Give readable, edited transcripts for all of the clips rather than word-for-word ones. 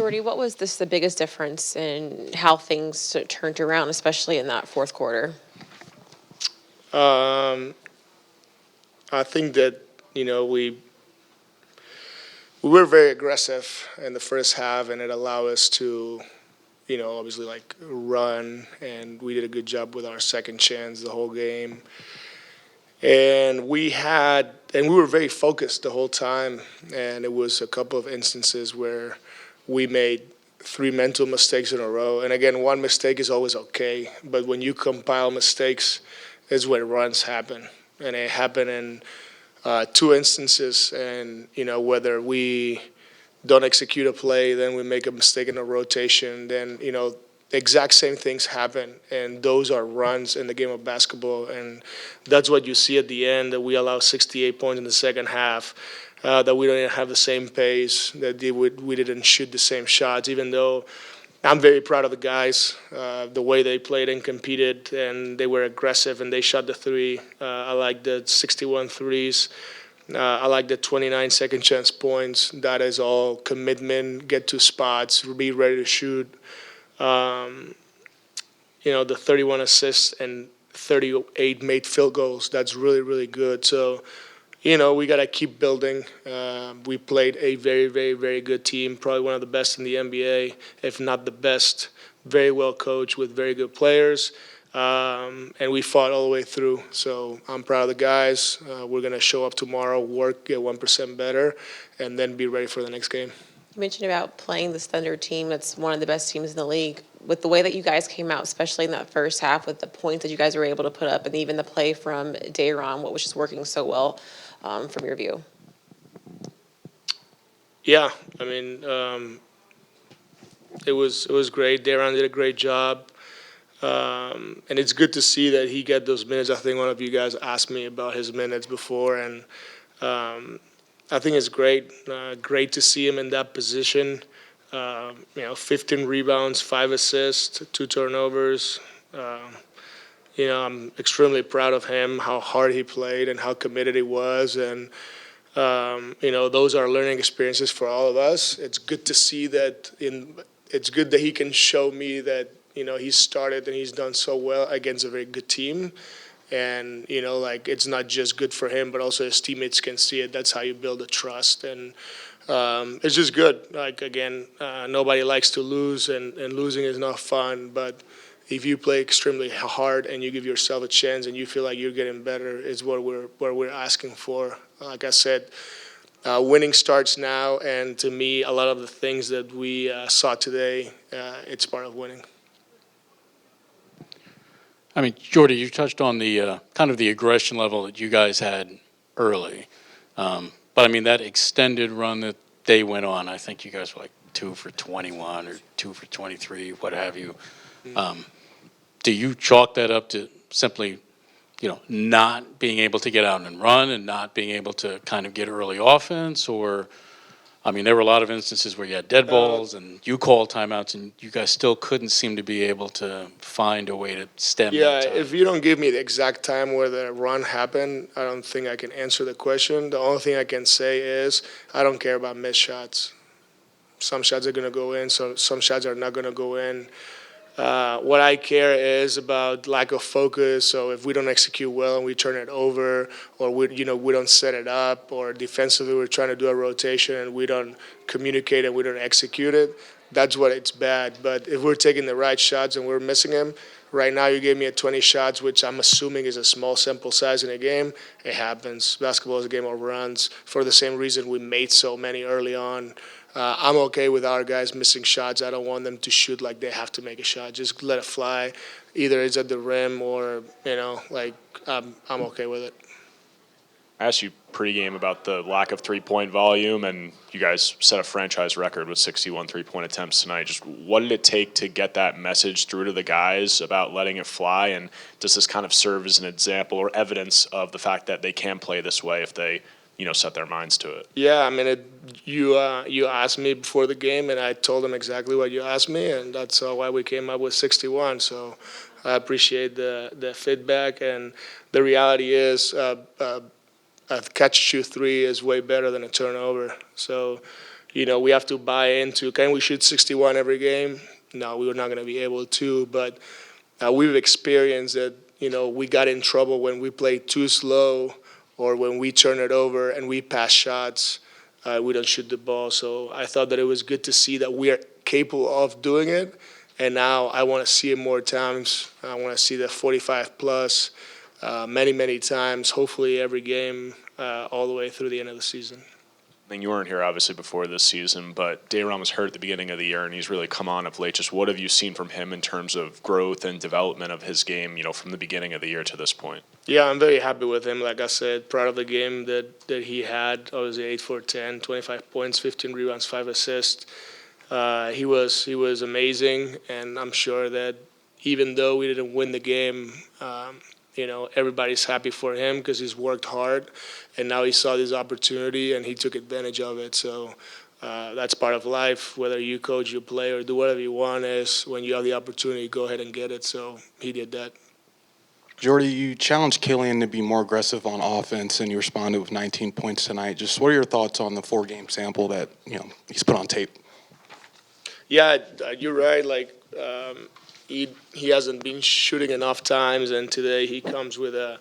Jordi, what was the biggest difference in how things turned around, especially in that fourth quarter? Um, I think that we were very aggressive in the first half, and it allowed us to obviously like run, and we did a good job with our second chance the whole game. And we were very focused the whole time, and it was a couple of instances where we made three mental mistakes in a row. And again, one mistake is always okay, but when you compile mistakes, is when runs happen, and it happened in two instances. And whether we don't execute a play, then we make a mistake in a rotation, then the exact same things happen, and those are runs in the game of basketball. And that's what you see at the end, that we allow 68 points in the second half, that we don't even have the same pace, that we didn't shoot the same shots, even though I'm very proud of the guys, the way they played and competed, and they were aggressive, and they shot the three. I like the 61 threes. I like the 29 second chance points. That is all commitment, get to spots, be ready to shoot. Um, the 31 assists and 38 made field goals. That's really, really good. So, we got to keep building. We played a very, very, very good team, probably one of the best in the NBA, if not the best. Very well coached with very good players. And we fought all the way through. So I'm proud of the guys. We're going to show up tomorrow, work, get 1% better, and then be ready for the next game. You mentioned about playing this Thunder team that's one of the best teams in the league. With the way that you guys came out, especially in that first half, with the points that you guys were able to put up, and even the play from Dayron, what was just working so well from your view? Yeah, I mean, it was great. Dayron did a great job. And it's good to see that he got those minutes. I think one of you guys asked me about his minutes before, and I think it's great. Great to see him in that position. 15 rebounds, 5 assists, 2 turnovers. I'm extremely proud of him, how hard he played and how committed he was. And, those are learning experiences for all of us. It's good to see that it's good that he can show me that, he's started and he's done so well against a very good team. And, it's not just good for him, but also his teammates can see it. That's how you build a trust. And it's just good. Like, again, nobody likes to lose, and losing is not fun. But if you play extremely hard and you give yourself a chance and you feel like you're getting better, is what we're asking for. Like I said, winning starts now. And to me, a lot of the things that we saw today, it's part of winning. I mean, Jordi, you touched on the kind of the aggression level that you guys had early. But, I mean, that extended run that they went on, I think you guys were like 2 for 21 or 2 for 23, what have you. Do you chalk that up to simply, not being able to get out and run and not being able to kind of get early offense? Or, I mean, there were a lot of instances where you had dead balls and you called timeouts, and you guys still couldn't seem to be able to find a way to stem that tide. If you don't give me the exact time where the run happened, I don't think I can answer the question. The only thing I can say is I don't care about missed shots. Some shots are going to go in, so some shots are not going to go in. What I care is about lack of focus. So if we don't execute well and we turn it over, or we don't set it up, or defensively we're trying to do a rotation and we don't communicate and we don't execute it, that's what it's bad. But if we're taking the right shots and we're missing them, right now you gave me 20 shots, which I'm assuming is a small sample size in a game. It happens. Basketball is a game of runs. For the same reason we made so many early on. I'm okay with our guys missing shots. I don't want them to shoot like they have to make a shot. Just let it fly. Either it's at the rim or, I'm okay with it. I asked you pregame about the lack of three-point volume, and you guys set a franchise record with 61 three-point attempts tonight. Just what did it take to get that message through to the guys about letting it fly? And does this kind of serve as an example or evidence of the fact that they can play this way if they set their minds to it? Yeah, I mean, you asked me before the game, and I told them exactly what you asked me, and that's why we came up with 61. So I appreciate the feedback, and the reality is a catch-shoot three is way better than a turnover. So, we have to buy into, can we shoot 61 every game? No, we were not going to be able to, but we've experienced that, we got in trouble when we played too slow or when we turn it over and we pass shots, we don't shoot the ball. So I thought that it was good to see that we are capable of doing it. And now I want to see it more times. I want to see the 45 plus many, many times, hopefully every game all the way through the end of the season. I mean, you weren't here obviously before this season, but Dayron was hurt at the beginning of the year, and he's really come on of late. Just what have you seen from him in terms of growth and development of his game, from the beginning of the year to this point? Yeah, I'm very happy with him. Like I said, proud of the game that he had. Obviously, 8 for 10, 25 points, 15 rebounds, 5 assists. He was amazing, and I'm sure that even though we didn't win the game, everybody's happy for him because he's worked hard, and now he saw this opportunity and he took advantage of it. So that's part of life. Whether you coach, you play, or do whatever you want, is when you have the opportunity, go ahead and get it. So he did that. Jordi, you challenged Killian to be more aggressive on offense, and you responded with 19 points tonight. Just what are your thoughts on the 4-game sample that he's put on tape? Yeah, you're right. He hasn't been shooting enough times, and today he comes with a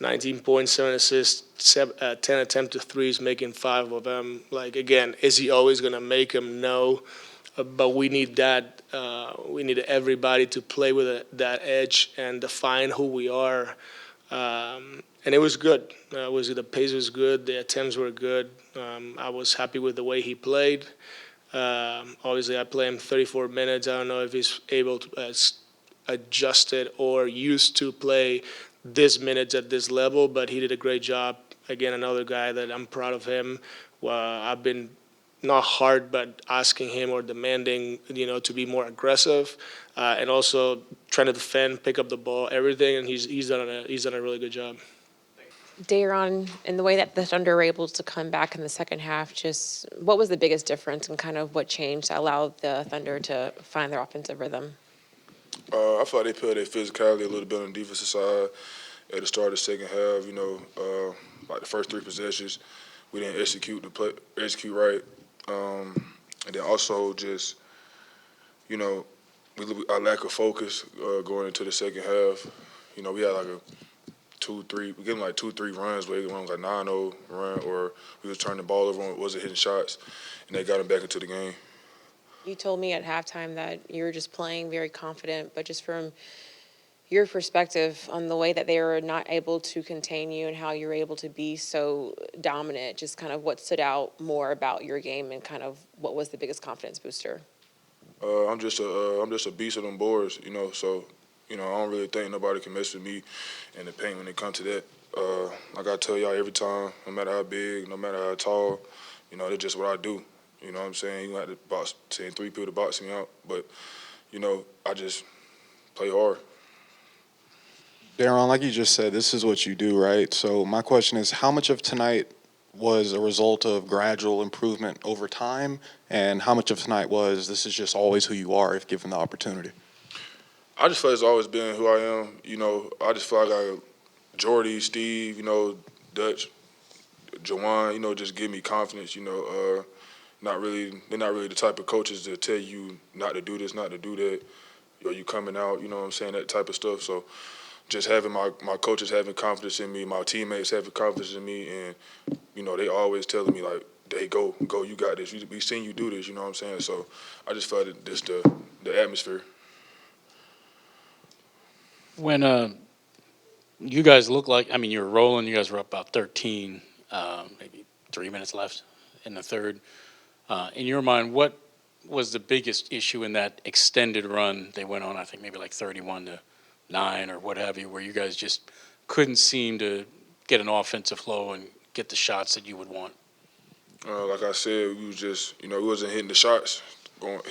19.7 assists, 10 attempted threes, making 5 of them. Again, is he always going to make them? No, but we need that. We need everybody to play with that edge and define who we are. And it was good. The pace was good. The attempts were good. I was happy with the way he played. Obviously, I play him 34 minutes. I don't know if he's able to adjust it or used to play this minutes at this level, but he did a great job. Again, another guy that I'm proud of him. I've been not hard, but asking him or demanding, to be more aggressive, and also trying to defend, pick up the ball, everything. And he's done a really good job. Dayron, in the way that the Thunder were able to come back in the second half, just what was the biggest difference and kind of what changed that allowed the Thunder to find their offensive rhythm? I felt they put their physicality a little bit on the defensive side at the start of the second half. Like the first 3 possessions, we didn't execute right, and then also just our lack of focus going into the second half. We had like a 2-3. We gave them like 2-3 runs where one was like 9-0 run, or we was turning the ball over and wasn't hitting shots, and they got them back into the game. You told me at halftime that you were just playing very confident, but just from your perspective on the way that they were not able to contain you and how you were able to be so dominant, just kind of what stood out more about your game and kind of what was the biggest confidence booster? I'm just a beast of them boards, so I don't really think nobody can mess with me in the paint when it comes to that. Like I tell y'all every time, no matter how big, no matter how tall, that's just what I do. You know what I'm saying? You have to box, saying 3 people to box me out, but I just play hard. Dayron, like you just said, this is what you do, right? So my question is, how much of tonight was a result of gradual improvement over time, and how much of tonight was this is just always who you are if given the opportunity? I just feel it's always been who I am. I just feel like Jordi, Steve, Dutch, Jawan, just give me confidence. They're not really the type of coaches that tell you not to do this, not to do that. You coming out, what I'm saying, that type of stuff. So just having my coaches having confidence in me, my teammates having confidence in me, and they always telling me like, "Hey, go, you got this. We seen you do this." You know what I'm saying? So I just felt it, just the atmosphere. When you guys look like, you were rolling, you guys were up about 13, maybe 3 minutes left in the third. In your mind, what was the biggest issue in that extended run they went on, I think maybe like 31-9 or what have you, where you guys just couldn't seem to get an offensive flow and get the shots that you would want? Like I said, we was just, we wasn't hitting the shots,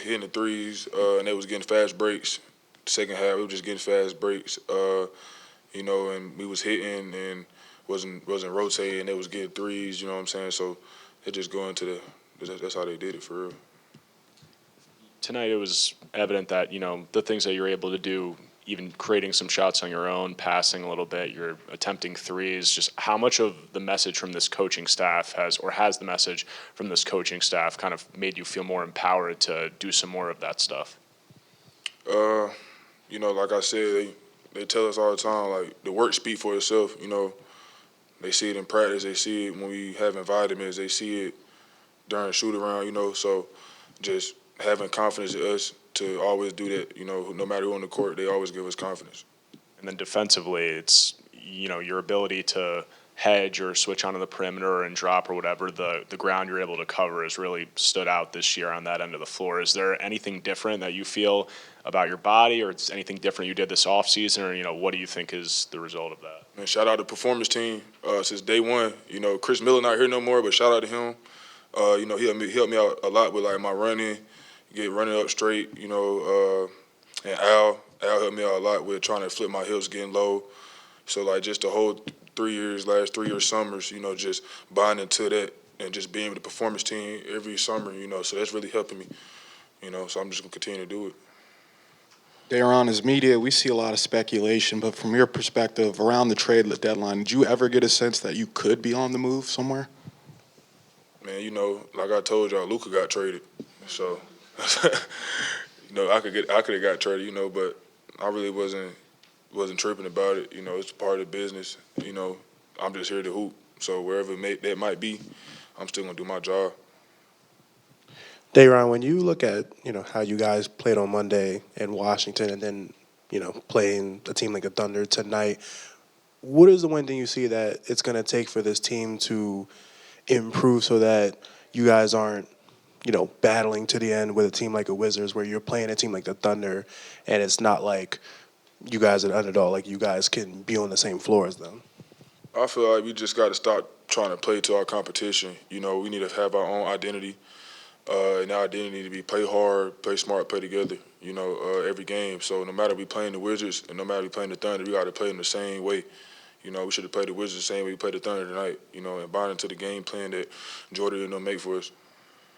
hitting the threes, and they was getting fast breaks. Second half, we were just getting fast breaks, and we was hitting and wasn't rotating. They was getting threes, you know what I'm saying? So they just going to that's how they did it for real. Tonight it was evident that, the things that you're able to do, even creating some shots on your own, passing a little bit, you're attempting threes. Just how much of the message from this coaching staff has the message from this coaching staff kind of made you feel more empowered to do some more of that stuff? You know, like I said, they tell us all the time, like, the work speak for itself. You know, they see it in practice, they see it when we having vitamins, they see it during shoot around, you know. So just having confidence in us to always do that, you know, no matter who on the court, they always give us confidence. And then defensively, it's, you know, your ability to hedge or switch onto the perimeter and drop or whatever, the ground you're able to cover has really stood out this year on that end of the floor. Is there anything different that you feel about your body, or it's anything different you did this offseason, or, you know, what do you think is the result of that? Man, shout out to performance team since day one. You know, Chris Miller not here no more, but shout out to him. You know, he helped me out a lot with, like, my running, running up straight, you know, and Al helped me out a lot with trying to flip my hips, getting low. So, like, just the whole last 3 year summers, you know, just bonding to that and just being with the performance team every summer, you know, so that's really helping me, you know, so I'm just going to continue to do it. Daron, as media, we see a lot of speculation, but from your perspective, around the trade deadline, did you ever get a sense that you could be on the move somewhere? Man, you know, like I told y'all, Luka got traded, so you know, I could have got traded, you know, but I really wasn't tripping about it. You know, it's part of the business. You know, I'm just here to hoop. So wherever that might be, I'm still gonna do my job. Daron, when you look at, you know, how you guys played on Monday in Washington and then, you know, playing a team like the Thunder tonight, what is the one thing you see that it's going to take for this team to improve so that you guys aren't, you know, battling to the end with a team like the Wizards where you're playing a team like the Thunder and it's not like you guys are the underdog, like you guys can be on the same floor as them? I feel like we just got to stop trying to play to our competition. You know, we need to have our own identity. And our identity to be play hard, play smart, play together, you know, every game. So no matter we playing the Wizards and no matter we playing the Thunder, we got to play them the same way. You know, we should have played the Wizards the same way we played the Thunder tonight, you know, and bonding to the game plan that Jordi and them make for us.